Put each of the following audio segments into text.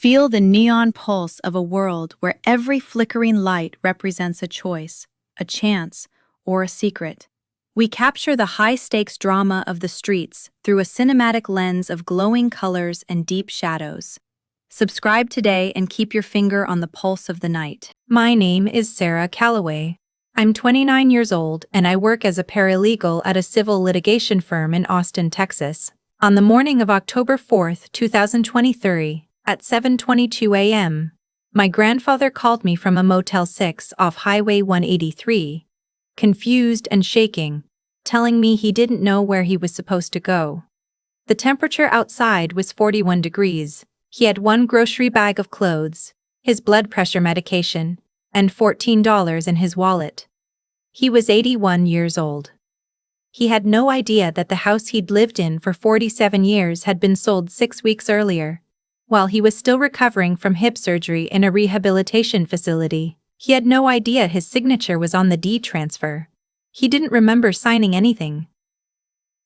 Feel the neon pulse of a world where every flickering light represents a choice, a chance, or a secret. We capture the high-stakes drama of the streets through a cinematic lens of glowing colors and deep shadows. Subscribe today and keep your finger on the pulse of the night. My name is Sarah Calloway. I'm 29 years old and I work as a paralegal at a civil litigation firm in Austin, Texas. On the morning of October 4, 2023, at 7:22 a.m., my grandfather called me from a Motel 6 off Highway 183, confused and shaking, telling me he didn't know where he was supposed to go. The temperature outside was 41 degrees. He had one grocery bag of clothes, his blood pressure medication, and $14 in his wallet. He was 81 years old. He had no idea that the house he'd lived in for 47 years had been sold 6 weeks earlier. While he was still recovering from hip surgery in a rehabilitation facility, he had no idea his signature was on the deed transfer. He didn't remember signing anything.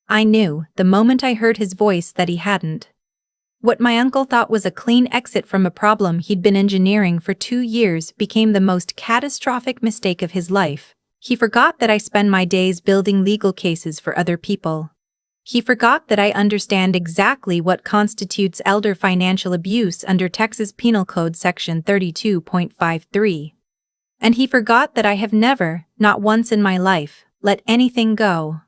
I knew, the moment I heard his voice, that he hadn't. What my uncle thought was a clean exit from a problem he'd been engineering for 2 years became the most catastrophic mistake of his life. He forgot that I spend my days building legal cases for other people. He forgot that I understand exactly what constitutes elder financial abuse under Texas Penal Code Section 32.53. And he forgot that I have never, not once in my life, let anything go.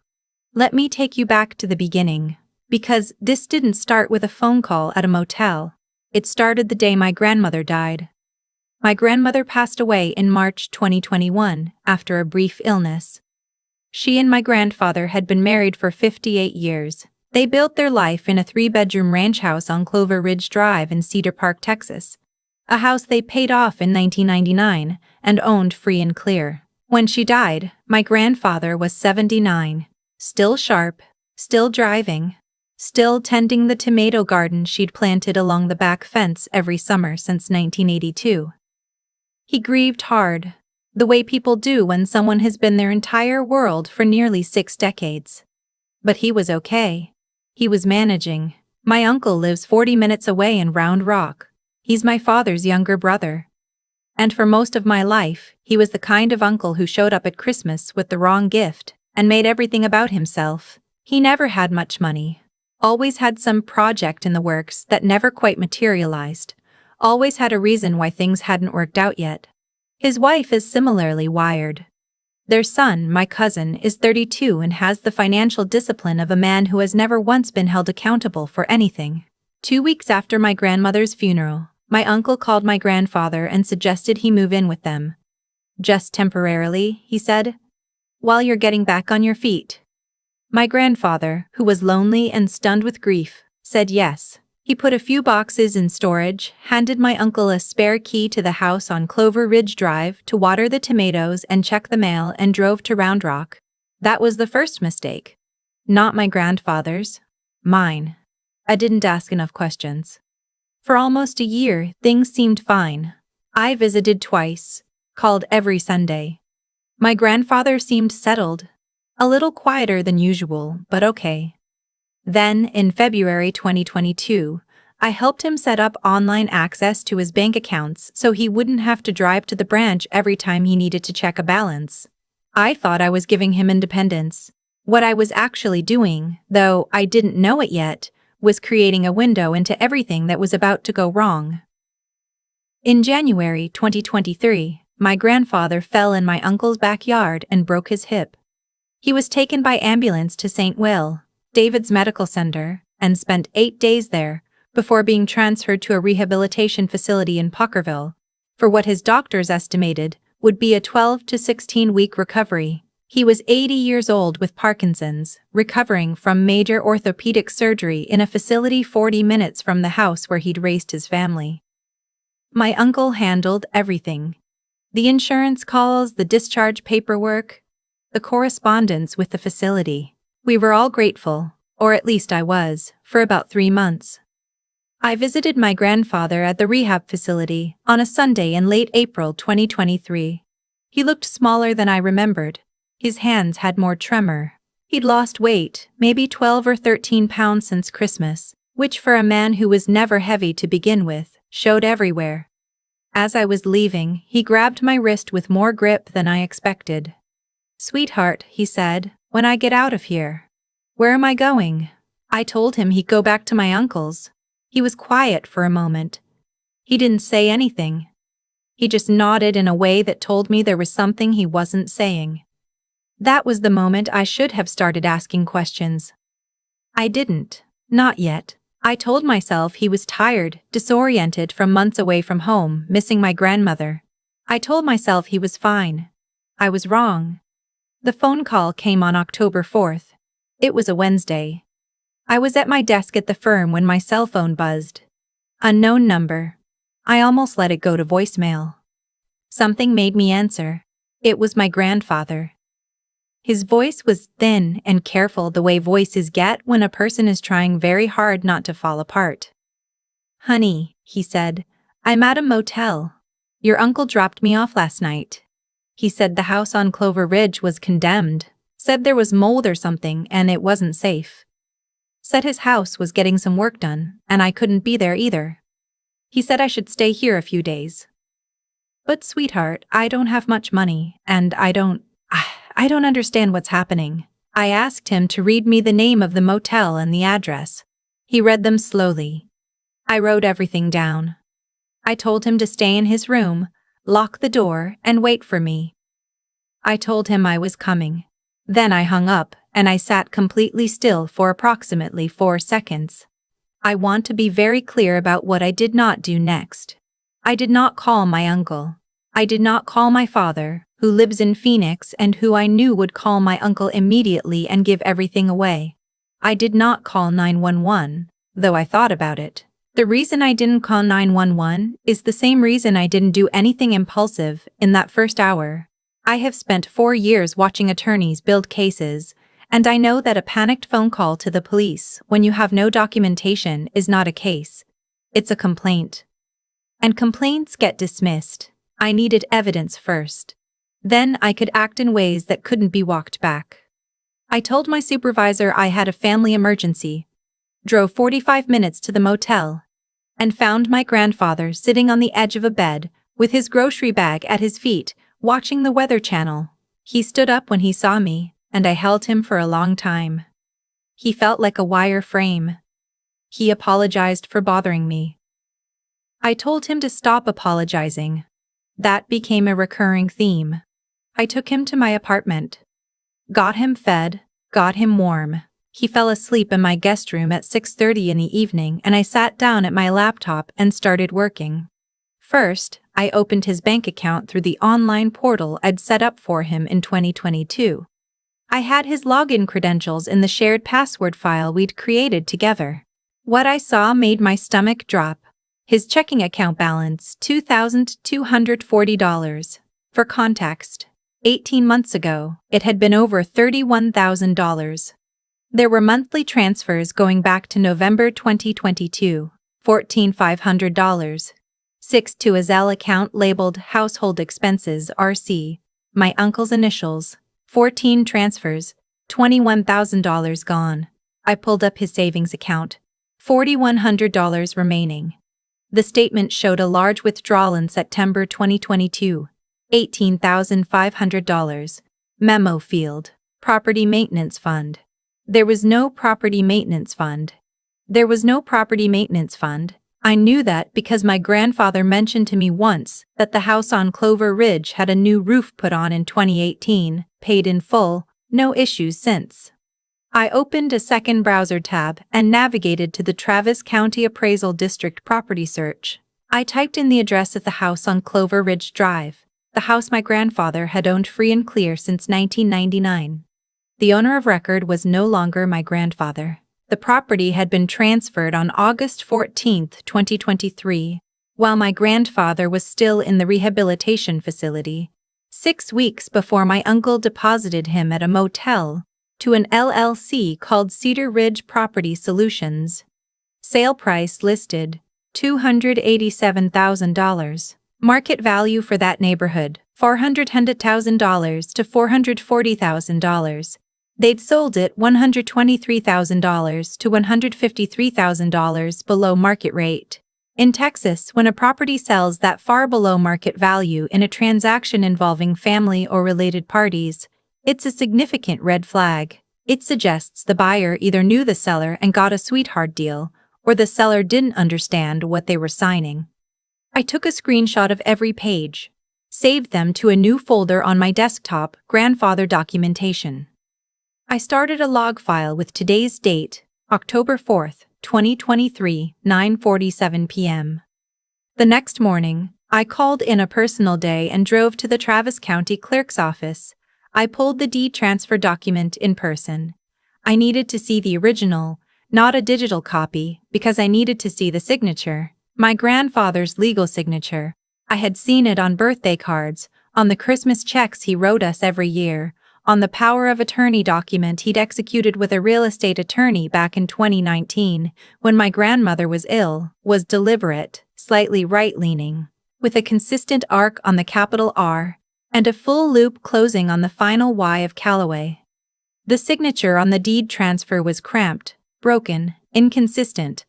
Let me take you back to the beginning. Because this didn't start with a phone call at a motel. It started the day my grandmother died. My grandmother passed away in March 2021 after a brief illness. She and my grandfather had been married for 58 years. They built their life in a 3-bedroom ranch house on Clover Ridge Drive in Cedar Park, Texas. A house they paid off in 1999 and owned free and clear. When she died, my grandfather was 79, still sharp, still driving, still tending the tomato garden she'd planted along the back fence every summer since 1982. He grieved hard, the way people do when someone has been their entire world for nearly 6 decades. But he was okay. He was managing. My uncle lives 40 minutes away in Round Rock. He's my father's younger brother. And for most of my life, he was the kind of uncle who showed up at Christmas with the wrong gift and made everything about himself. He never had much money. Always had some project in the works that never quite materialized. Always had a reason why things hadn't worked out yet. His wife is similarly wired. Their son, my cousin, is 32 and has the financial discipline of a man who has never once been held accountable for anything. 2 weeks after my grandmother's funeral, my uncle called my grandfather and suggested he move in with them. Just temporarily, he said, while you're getting back on your feet. My grandfather, who was lonely and stunned with grief, said yes. He put a few boxes in storage, handed my uncle a spare key to the house on Clover Ridge Drive to water the tomatoes and check the mail, and drove to Round Rock. That was the first mistake. Not my grandfather's. Mine. I didn't ask enough questions. For almost a year, things seemed fine. I visited twice, called every Sunday. My grandfather seemed settled. A little quieter than usual, but okay. Then, in February 2022, I helped him set up online access to his bank accounts so he wouldn't have to drive to the branch every time he needed to check a balance. I thought I was giving him independence. What I was actually doing, though I didn't know it yet, was creating a window into everything that was about to go wrong. In January 2023, my grandfather fell in my uncle's backyard and broke his hip. He was taken by ambulance to St. Will, David's Medical Center, and spent 8 days there before being transferred to a rehabilitation facility in Pockerville for what his doctors estimated would be a 12 to 16-week recovery. He was 80 years old with Parkinson's, recovering from major orthopedic surgery in a facility 40 minutes from the house where he'd raised his family. My uncle handled everything. The insurance calls, the discharge paperwork, the correspondence with the facility. We were all grateful, or at least I was, for about 3 months. I visited my grandfather at the rehab facility on a Sunday in late April 2023. He looked smaller than I remembered. His hands had more tremor. He'd lost weight, maybe 12 or 13 pounds since Christmas, which for a man who was never heavy to begin with, showed everywhere. As I was leaving, he grabbed my wrist with more grip than I expected. "Sweetheart," he said, "when I get out of here." "Where am I going?" I told him he'd go back to my uncle's. He was quiet for a moment. He didn't say anything. He just nodded in a way that told me there was something he wasn't saying. That was the moment I should have started asking questions. I didn't. Not yet. I told myself he was tired, disoriented from months away from home, missing my grandmother. I told myself he was fine. I was wrong. The phone call came on October 4th. It was a Wednesday. I was at my desk at the firm when my cell phone buzzed. Unknown number. I almost let it go to voicemail. Something made me answer. It was my grandfather. His voice was thin and careful, the way voices get when a person is trying very hard not to fall apart. "Honey," he said, "I'm at a motel. Your uncle dropped me off last night. He said the house on Clover Ridge was condemned, said there was mold or something and it wasn't safe. Said his house was getting some work done and I couldn't be there either. He said I should stay here a few days. But sweetheart, I don't have much money and I don't understand what's happening." I asked him to read me the name of the motel and the address. He read them slowly. I wrote everything down. I told him to stay in his room, lock the door, and wait for me. I told him I was coming. Then I hung up, and I sat completely still for approximately 4 seconds. I want to be very clear about what I did not do next. I did not call my uncle. I did not call my father, who lives in Phoenix and who I knew would call my uncle immediately and give everything away. I did not call 911, though I thought about it. The reason I didn't call 911 is the same reason I didn't do anything impulsive in that first hour. I have spent 4 years watching attorneys build cases, and I know that a panicked phone call to the police when you have no documentation is not a case. It's a complaint. And complaints get dismissed. I needed evidence first. Then I could act in ways that couldn't be walked back. I told my supervisor I had a family emergency, drove 45 minutes to the motel, and found my grandfather sitting on the edge of a bed with his grocery bag at his feet, watching the Weather Channel. He stood up when he saw me, and I held him for a long time. He felt like a wire frame. He apologized for bothering me. I told him to stop apologizing. That became a recurring theme. I took him to my apartment. Got him fed, got him warm. He fell asleep in my guest room at 6:30 in the evening and I sat down at my laptop and started working. First, I opened his bank account through the online portal I'd set up for him in 2022. I had his login credentials in the shared password file we'd created together. What I saw made my stomach drop. His checking account balance, $2,240. For context, 18 months ago, it had been over $31,000. There were monthly transfers going back to November 2022, $14,500. 6 to a Zelle account labeled Household Expenses RC, my uncle's initials, 14 transfers, $21,000 gone. I pulled up his savings account, $4,100 remaining. The statement showed a large withdrawal in September 2022, $18,500. Memo field, Property Maintenance Fund. There was no property maintenance fund. There was no property maintenance fund. I knew that because my grandfather mentioned to me once that the house on Clover Ridge had a new roof put on in 2018, paid in full, no issues since. I opened a second browser tab and navigated to the Travis County Appraisal District property search. I typed in the address of the house on Clover Ridge Drive, the house my grandfather had owned free and clear since 1999. The owner of record was no longer my grandfather. The property had been transferred on August 14, 2023, while my grandfather was still in the rehabilitation facility, 6 weeks before my uncle deposited him at a motel to an LLC called Cedar Ridge Property Solutions. Sale price listed, $287,000. Market value for that neighborhood, $400,000 to $440,000. They'd sold it $123,000 to $153,000 below market rate. In Texas, when a property sells that far below market value in a transaction involving family or related parties, it's a significant red flag. It suggests the buyer either knew the seller and got a sweetheart deal, or the seller didn't understand what they were signing. I took a screenshot of every page, saved them to a new folder on my desktop, Grandfather Documentation. I started a log file with today's date, October 4th, 2023, 9:47 p.m. The next morning, I called in a personal day and drove to the Travis County Clerk's office. I pulled the deed transfer document in person. I needed to see the original, not a digital copy, because I needed to see the signature, my grandfather's legal signature. I had seen it on birthday cards, on the Christmas checks he wrote us every year, on the power of attorney document he'd executed with a real estate attorney back in 2019, when my grandmother was ill, was deliberate, slightly right-leaning, with a consistent arc on the capital R, and a full loop closing on the final Y of Calloway. The signature on the deed transfer was cramped, broken, inconsistent.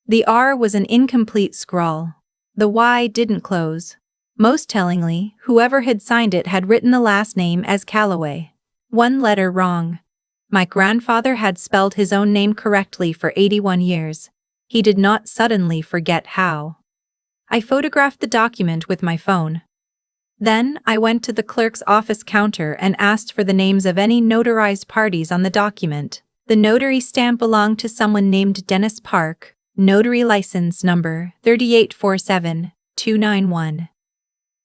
The R was an incomplete scrawl. The Y didn't close. Most tellingly, whoever had signed it had written the last name as Calloway. One letter wrong. My grandfather had spelled his own name correctly for 81 years. He did not suddenly forget how. I photographed the document with my phone. Then, I went to the clerk's office counter and asked for the names of any notarized parties on the document. The notary stamp belonged to someone named Dennis Park, notary license number 3847291.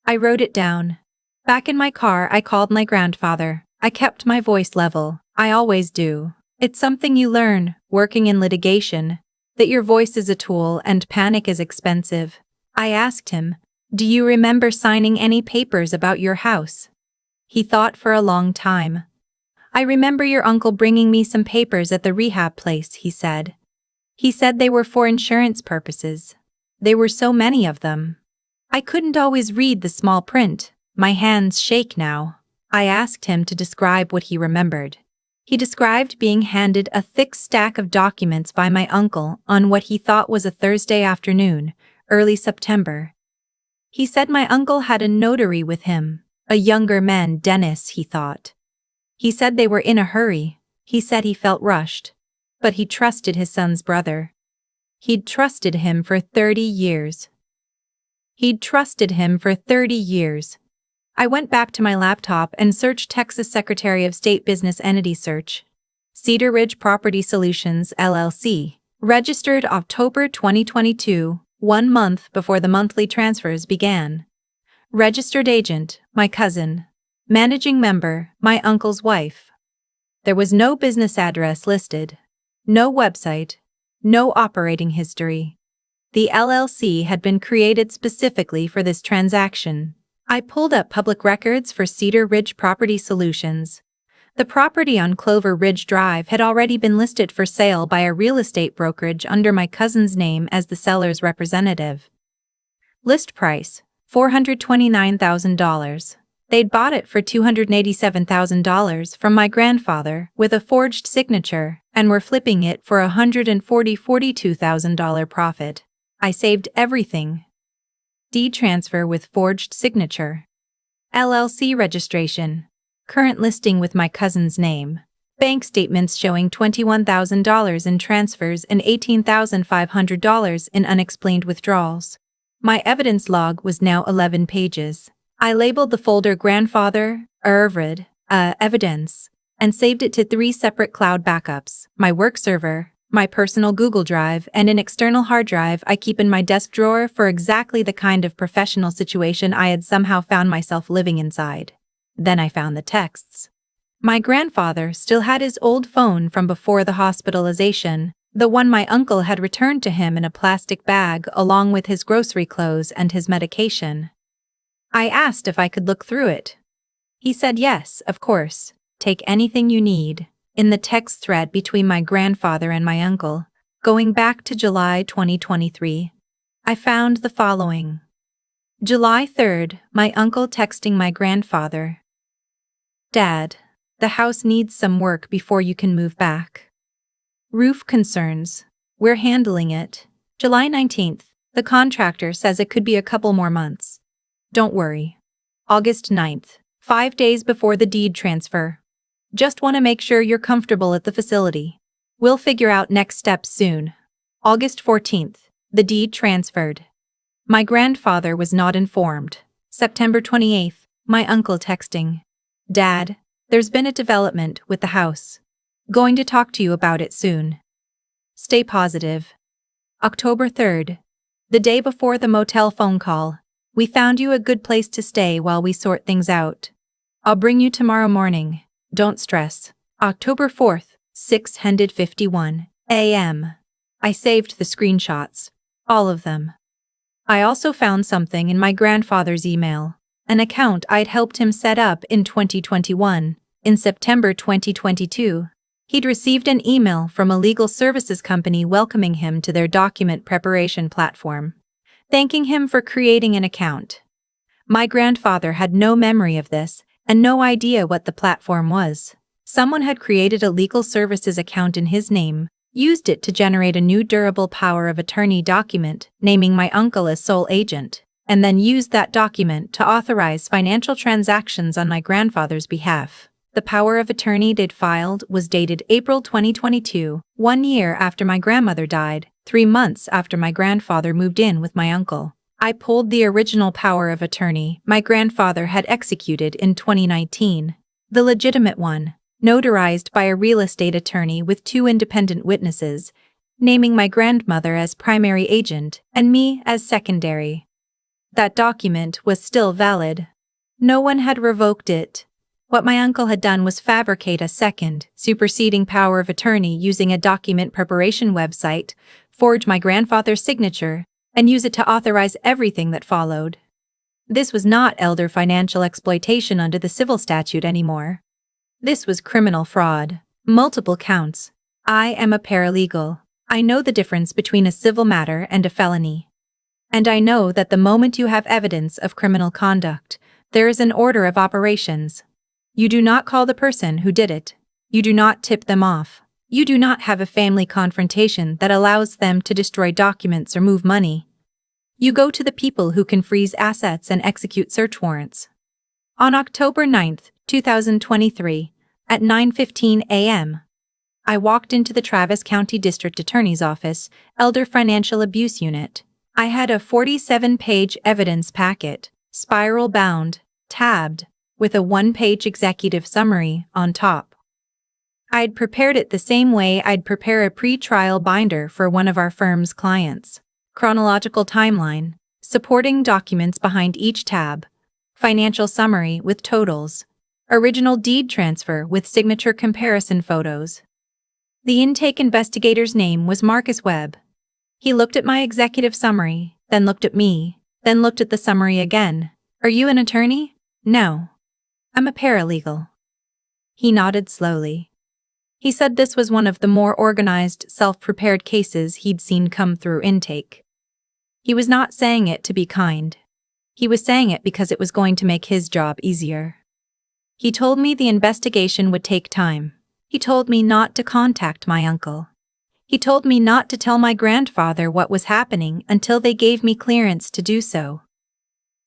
I wrote it down. Back in my car, I called my grandfather. I kept my voice level. I always do. It's something you learn, working in litigation, that your voice is a tool and panic is expensive. I asked him, "Do you remember signing any papers about your house?" He thought for a long time. "I remember your uncle bringing me some papers at the rehab place," he said. "He said they were for insurance purposes. There were so many of them. I couldn't always read the small print. My hands shake now." I asked him to describe what he remembered. He described being handed a thick stack of documents by my uncle on what he thought was a Thursday afternoon, early September. He said my uncle had a notary with him, a younger man, Dennis, he thought. He said they were in a hurry. He said he felt rushed. But he trusted his son's brother. He'd trusted him for 30 years. I went back to my laptop and searched Texas Secretary of State Business Entity Search. Cedar Ridge Property Solutions, LLC. Registered October 2022, 1 month before the monthly transfers began. Registered agent, my cousin. Managing member, my uncle's wife. There was no business address listed. No website. No operating history. The LLC had been created specifically for this transaction. I pulled up public records for Cedar Ridge Property Solutions. The property on Clover Ridge Drive had already been listed for sale by a real estate brokerage under my cousin's name as the seller's representative. List price, $429,000. They'd bought it for $287,000 from my grandfather with a forged signature and were flipping it for $42,000 profit. I saved everything. Deed transfer with forged signature. LLC registration. Current listing with my cousin's name. Bank statements showing $21,000 in transfers and $18,500 in unexplained withdrawals. My evidence log was now 11 pages. I labeled the folder Grandfather, Evidence, and saved it to 3 separate cloud backups, my work server, my personal Google Drive, and an external hard drive I keep in my desk drawer for exactly the kind of professional situation I had somehow found myself living inside. Then I found the texts. My grandfather still had his old phone from before the hospitalization, the one my uncle had returned to him in a plastic bag along with his grocery clothes and his medication. I asked if I could look through it. He said yes, of course, take anything you need. In the text thread between my grandfather and my uncle, going back to July 2023, I found the following. July 3rd, my uncle texting my grandfather. Dad, the house needs some work before you can move back. Roof concerns. We're handling it. July 19th, The contractor says it could be a couple more months. Don't worry. August 9th, 5 days before the deed transfer. Just want to make sure you're comfortable at the facility. We'll figure out next steps soon. August 14th, the deed transferred. My grandfather was not informed. September 28th, my uncle texting. Dad, there's been a development with the house. Going to talk to you about it soon. Stay positive. October 3rd, the day before the motel phone call. We found you a good place to stay while we sort things out. I'll bring you tomorrow morning. Don't stress. October 4th, 6:51 a.m. I saved the screenshots. All of them. I also found something in my grandfather's email, an account I'd helped him set up in 2021. In September 2022, he'd received an email from a legal services company welcoming him to their document preparation platform, thanking him for creating an account. My grandfather had no memory of this and no idea what the platform was. Someone had created a legal services account in his name, used it to generate a new durable power of attorney document naming my uncle as sole agent, and then used that document to authorize financial transactions on my grandfather's behalf. The power of attorney they'd filed was dated April 2022, 1 year after my grandmother died, 3 months after my grandfather moved in with my uncle. I pulled the original power of attorney my grandfather had executed in 2019, the legitimate one, notarized by a real estate attorney with 2 independent witnesses, naming my grandmother as primary agent and me as secondary. That document was still valid. No one had revoked it. What my uncle had done was fabricate a second, superseding power of attorney using a document preparation website, forge my grandfather's signature, and use it to authorize everything that followed. This was not elder financial exploitation under the civil statute anymore. This was criminal fraud. Multiple counts. I am a paralegal. I know the difference between a civil matter and a felony. And I know that the moment you have evidence of criminal conduct, there is an order of operations. You do not call the person who did it. You do not tip them off. You do not have a family confrontation that allows them to destroy documents or move money. You go to the people who can freeze assets and execute search warrants. On October 9th, 2023, at 9:15 a.m., I walked into the Travis County District Attorney's Office, Elder Financial Abuse Unit. I had a 47-page evidence packet, spiral-bound, tabbed, with a 1-page executive summary on top. I'd prepared it the same way I'd prepare a pre-trial binder for one of our firm's clients. Chronological timeline, supporting documents behind each tab, financial summary with totals, original deed transfer with signature comparison photos. The intake investigator's name was Marcus Webb. He looked at my executive summary, then looked at me, then looked at the summary again. Are you an attorney? No. I'm a paralegal. He nodded slowly. He said this was one of the more organized, self-prepared cases he'd seen come through intake. He was not saying it to be kind. He was saying it because it was going to make his job easier. He told me the investigation would take time. He told me not to contact my uncle. He told me not to tell my grandfather what was happening until they gave me clearance to do so.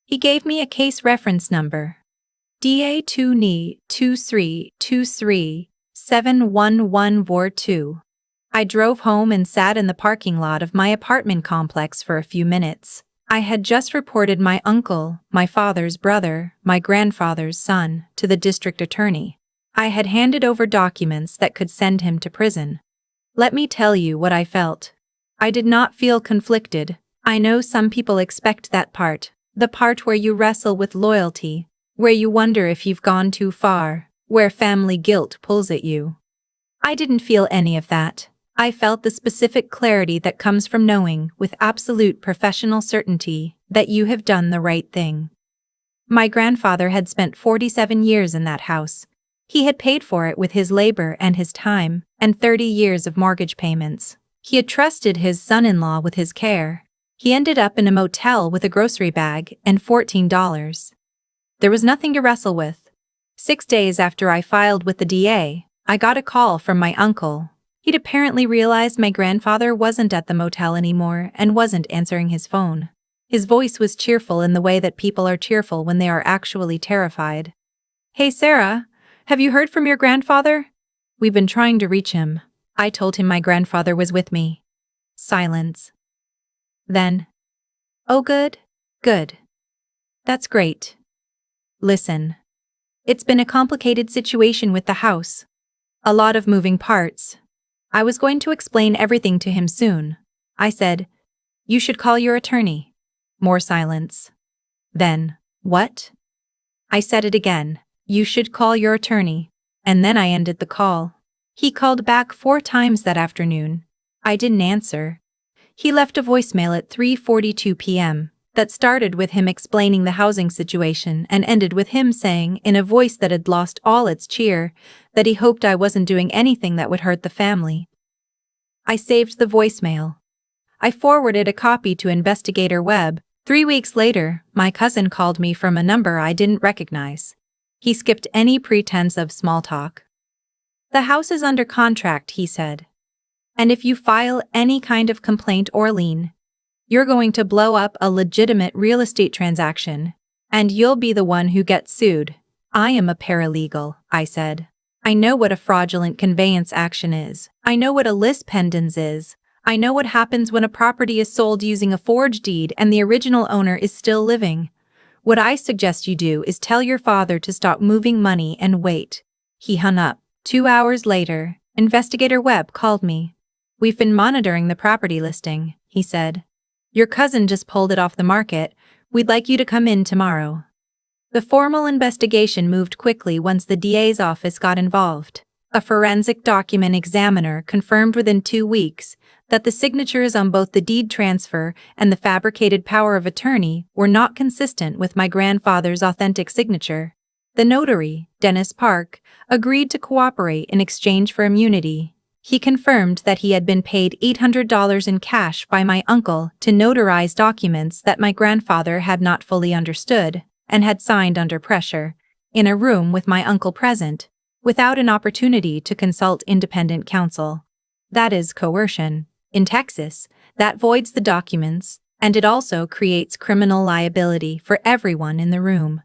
He gave me a case reference number. DA2NI 2323 71142. I drove home and sat in the parking lot of my apartment complex for a few minutes. I had just reported my uncle, my father's brother, my grandfather's son, to the district attorney. I had handed over documents that could send him to prison. Let me tell you what I felt. I did not feel conflicted. I know some people expect that part, the part where you wrestle with loyalty, where you wonder if you've gone too far, where family guilt pulls at you. I didn't feel any of that. I felt the specific clarity that comes from knowing with absolute professional certainty that you have done the right thing. My grandfather had spent 47 years in that house. He had paid for it with his labor and his time, and 30 years of mortgage payments. He had trusted his son-in-law with his care. He ended up in a motel with a grocery bag and $14. There was nothing to wrestle with. 6 days after I filed with the DA, I got a call from my uncle. He'd apparently realized my grandfather wasn't at the motel anymore and wasn't answering his phone. His voice was cheerful in the way that people are cheerful when they are actually terrified. "Hey Sarah, have you heard from your grandfather?" "We've been trying to reach him." I told him my grandfather was with me. Silence. Then, "Oh good, good. That's great. Listen. It's been a complicated situation with the house. A lot of moving parts. I was going to explain everything to him soon." I said, "You should call your attorney." More silence. Then, "What?" I said it again. "You should call your attorney." And then I ended the call. He called back 4 times that afternoon. I didn't answer. He left a voicemail at 3:42 p.m. that started with him explaining the housing situation and ended with him saying, in a voice that had lost all its cheer, that he hoped I wasn't doing anything that would hurt the family. I saved the voicemail. I forwarded a copy to Investigator Webb. 3 weeks later, my cousin called me from a number I didn't recognize. He skipped any pretense of small talk. "The house is under contract," he said. "And if you file any kind of complaint or lien, you're going to blow up a legitimate real estate transaction, and you'll be the one who gets sued." "I am a paralegal," I said. "I know what a fraudulent conveyance action is. I know what a lis pendens is. I know what happens when a property is sold using a forged deed and the original owner is still living. What I suggest you do is tell your father to stop moving money and wait." He hung up. 2 hours later, Investigator Webb called me. "We've been monitoring the property listing," he said. "Your cousin just pulled it off the market. We'd like you to come in tomorrow." The formal investigation moved quickly once the DA's office got involved. A forensic document examiner confirmed within 2 weeks that the signatures on both the deed transfer and the fabricated power of attorney were not consistent with my grandfather's authentic signature. The notary, Dennis Park, agreed to cooperate in exchange for immunity. He confirmed that he had been paid $800 in cash by my uncle to notarize documents that my grandfather had not fully understood and had signed under pressure, in a room with my uncle present, without an opportunity to consult independent counsel. That is coercion. In Texas, that voids the documents, and it also creates criminal liability for everyone in the room.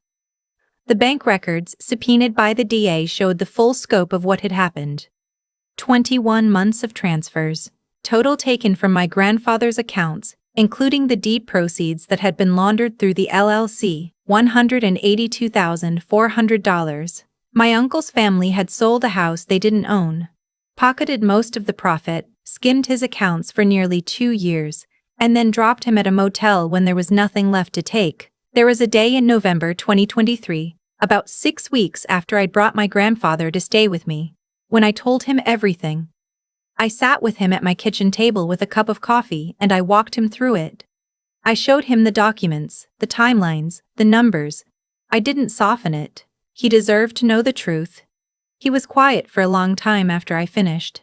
The bank records subpoenaed by the DA showed the full scope of what had happened. 21 months of transfers, total taken from my grandfather's accounts, including the deed proceeds that had been laundered through the LLC, $182,400. My uncle's family had sold a house they didn't own, pocketed most of the profit, skimmed his accounts for nearly 2 years, and then dropped him at a motel when there was nothing left to take. There was a day in November 2023, about 6 weeks after I'd brought my grandfather to stay with me, when I told him everything. I sat with him at my kitchen table with a cup of coffee and I walked him through it. I showed him the documents, the timelines, the numbers. I didn't soften it. He deserved to know the truth. He was quiet for a long time after I finished.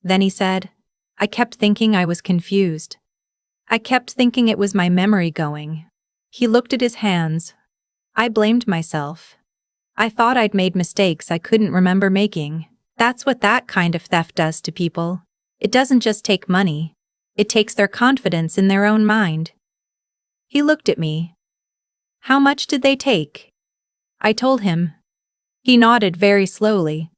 Then he said, "I kept thinking I was confused. I kept thinking it was my memory going." He looked at his hands. I blamed myself. I thought I'd made mistakes I couldn't remember making. That's what that kind of theft does to people. It doesn't just take money. It takes their confidence in their own mind. He looked at me. "How much did they take?" I told him. He nodded very slowly.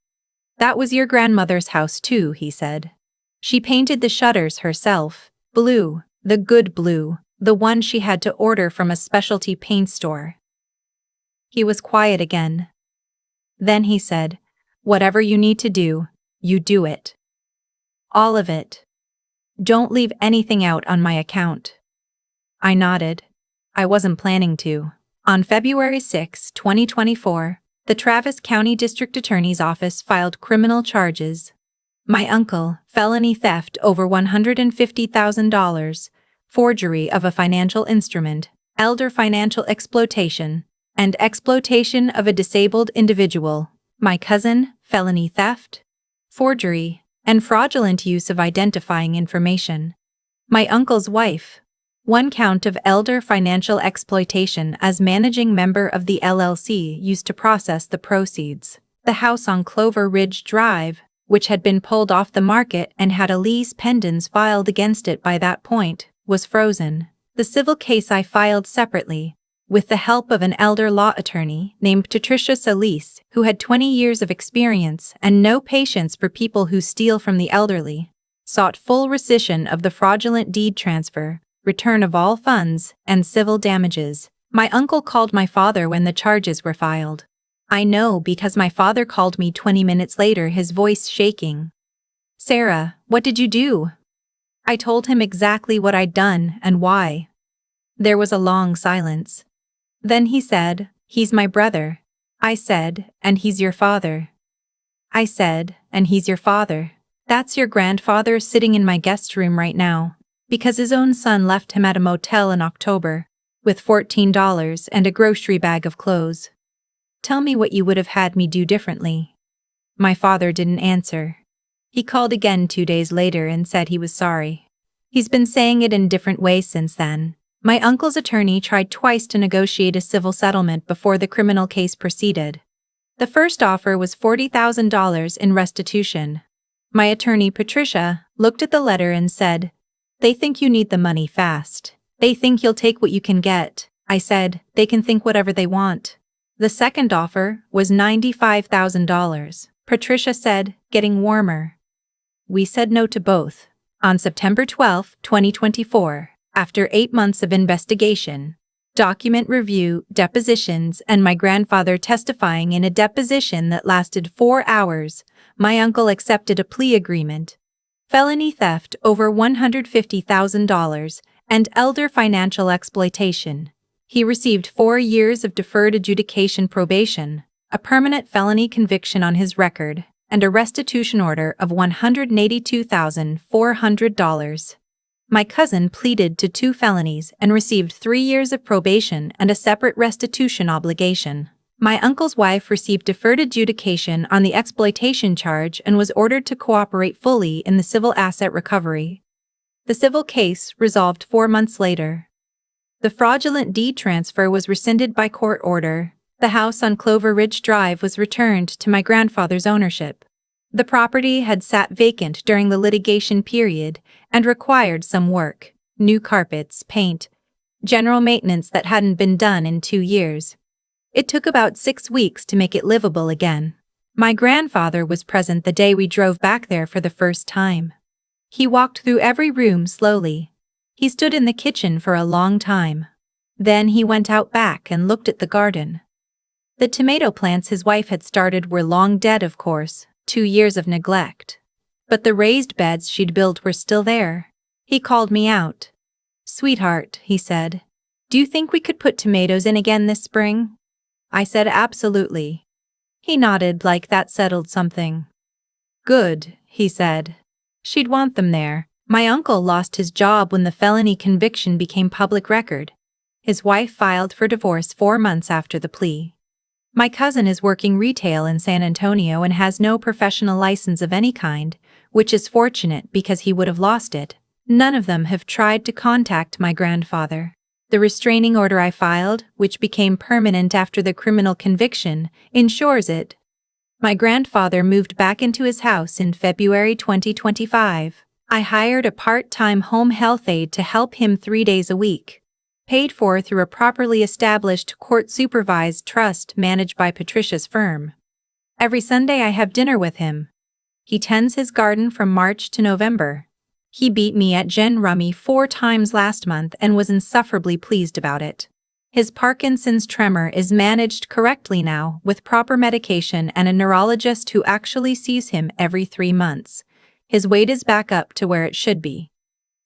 "That was your grandmother's house too," he said. "She painted the shutters herself, blue, the good blue, the one she had to order from a specialty paint store." He was quiet again. Then he said, "Whatever you need to do, you do it. All of it. Don't leave anything out on my account." I nodded. I wasn't planning to. On February 6, 2024, the Travis County District Attorney's Office filed criminal charges. My uncle, felony theft over $150,000, forgery of a financial instrument, elder financial exploitation, and exploitation of a disabled individual. My cousin, felony theft, forgery, and fraudulent use of identifying information. My uncle's wife, 1 count of elder financial exploitation as managing member of the LLC used to process the proceeds. The house on Clover Ridge Drive, which had been pulled off the market and had a lease pendens filed against it by that point, was frozen. The civil case I filed separately, with the help of an elder law attorney named Patricia Solis, who had 20 years of experience and no patience for people who steal from the elderly, sought full rescission of the fraudulent deed transfer, return of all funds, and civil damages. My uncle called my father when the charges were filed. I know because my father called me 20 minutes later, his voice shaking. "Sarah, what did you do?" I told him exactly what I'd done and why. There was a long silence. Then he said, "He's my brother." I said, "And he's your father." I said, "And he's your father. That's your grandfather sitting in my guest room right now, because his own son left him at a motel in October, with $14 and a grocery bag of clothes. Tell me what you would have had me do differently." My father didn't answer. He called again 2 days later and said he was sorry. He's been saying it in different ways since then. My uncle's attorney tried twice to negotiate a civil settlement before the criminal case proceeded. The first offer was $40,000 in restitution. My attorney, Patricia, looked at the letter and said, "They think you need the money fast. They think you'll take what you can get." I said, "They can think whatever they want." The second offer was $95,000. Patricia said, getting warmer. We said no to both. On September 12, 2024, after 8 months of investigation, document review, depositions, and my grandfather testifying in a deposition that lasted 4 hours, my uncle accepted a plea agreement, felony theft over $150,000, and elder financial exploitation. He received 4 years of deferred adjudication probation, a permanent felony conviction on his record, and a restitution order of $182,400. My cousin pleaded to 2 felonies and received 3 years of probation and a separate restitution obligation. My uncle's wife received deferred adjudication on the exploitation charge and was ordered to cooperate fully in the civil asset recovery. The civil case resolved 4 months later. The fraudulent deed transfer was rescinded by court order. The house on Clover Ridge Drive was returned to my grandfather's ownership. The property had sat vacant during the litigation period and required some work: new carpets, paint, general maintenance that hadn't been done in 2 years. It took about 6 weeks to make it livable again. My grandfather was present the day we drove back there for the first time. He walked through every room slowly. He stood in the kitchen for a long time. Then he went out back and looked at the garden. The tomato plants his wife had started were long dead, of course, 2 years of neglect. But the raised beds she'd built were still there. He called me out. "Sweetheart," he said, "do you think we could put tomatoes in again this spring?" I said absolutely. He nodded like that settled something. "Good," he said. She'd want them there. My uncle lost his job when the felony conviction became public record. His wife filed for divorce 4 months after the plea. My cousin is working retail in San Antonio and has no professional license of any kind, which is fortunate because he would have lost it. None of them have tried to contact my grandfather. The restraining order I filed, which became permanent after the criminal conviction, ensures it. My grandfather moved back into his house in February 2025. I hired a part-time home health aide to help him 3 days a week, paid for through a properly established court-supervised trust managed by Patricia's firm. Every Sunday I have dinner with him. He tends his garden from March to November. He beat me at gin rummy 4 times last month and was insufferably pleased about it. His Parkinson's tremor is managed correctly now with proper medication and a neurologist who actually sees him every 3 months. His weight is back up to where it should be.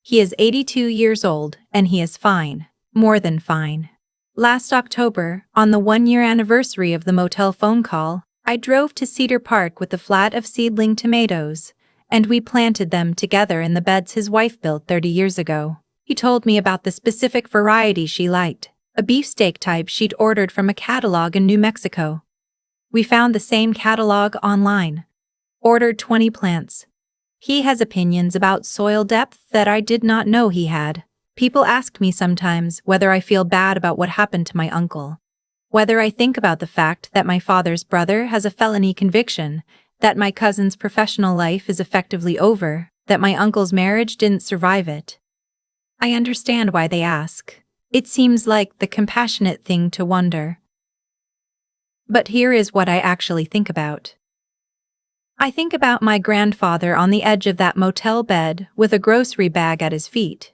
He is 82 years old and he is fine, more than fine. Last October, on the 1-year anniversary of the Motel phone call, I drove to Cedar Park with a flat of seedling tomatoes, and we planted them together in the beds his wife built 30 years ago. He told me about the specific variety she liked, a beefsteak type she'd ordered from a catalog in New Mexico. We found the same catalog online. Ordered 20 plants. He has opinions about soil depth that I did not know he had. People ask me sometimes whether I feel bad about what happened to my uncle, whether I think about the fact that my father's brother has a felony conviction, That my cousin's professional life is effectively over, that my uncle's marriage didn't survive it. I understand why they ask. It seems like the compassionate thing to wonder. But here is what I actually think about. I think about my grandfather on the edge of that motel bed with a grocery bag at his feet,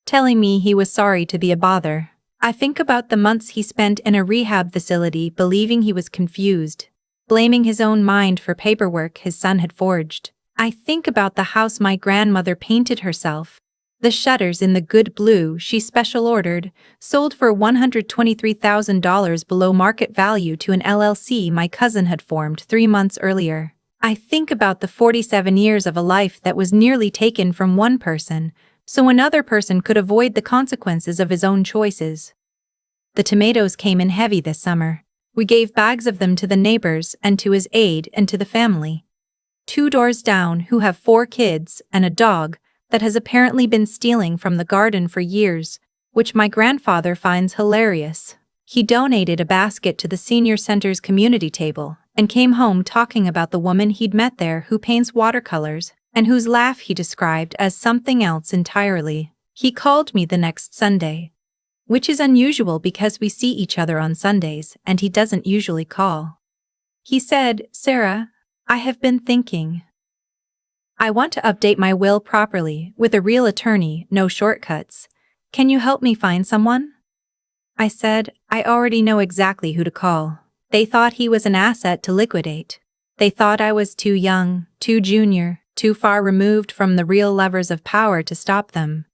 telling me he was sorry to be a bother. I think about the months he spent in a rehab facility believing he was confused, blaming his own mind for paperwork his son had forged. I think about the house my grandmother painted herself, the shutters in the good blue she special ordered, sold for $123,000 below market value to an LLC my cousin had formed 3 months earlier. I think about the 47 years of a life that was nearly taken from one person, so another person could avoid the consequences of his own choices. The tomatoes came in heavy this summer. We gave bags of them to the neighbors and to his aide and to the family 2 doors down who have 4 kids and a dog that has apparently been stealing from the garden for years, which my grandfather finds hilarious. He donated a basket to the senior center's community table and came home talking about the woman he'd met there who paints watercolors and whose laugh he described as something else entirely. He called me the next Sunday, which is unusual because we see each other on Sundays and he doesn't usually call. He said, "Sarah, I have been thinking. I want to update my will properly, with a real attorney, no shortcuts. Can you help me find someone?" I said, "I already know exactly who to call." They thought he was an asset to liquidate. They thought I was too young, too junior, too far removed from the real levers of power to stop them.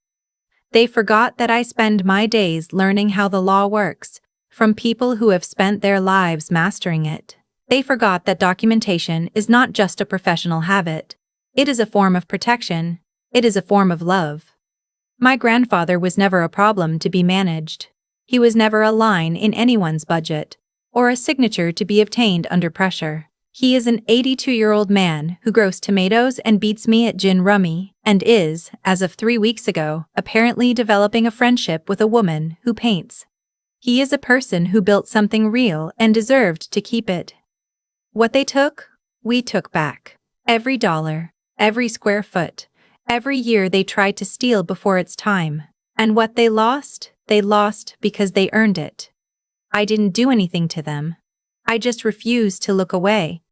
They forgot that I spend my days learning how the law works, from people who have spent their lives mastering it. They forgot that documentation is not just a professional habit. It is a form of protection. It is a form of love. My grandfather was never a problem to be managed. He was never a line in anyone's budget, or a signature to be obtained under pressure. He is an 82-year-old man who grows tomatoes and beats me at gin rummy, and is, as of 3 weeks ago, apparently developing a friendship with a woman who paints. He is a person who built something real and deserved to keep it. What they took, we took back. Every dollar, every square foot, every year they tried to steal before its time. And what they lost because they earned it. I didn't do anything to them. I just refused to look away.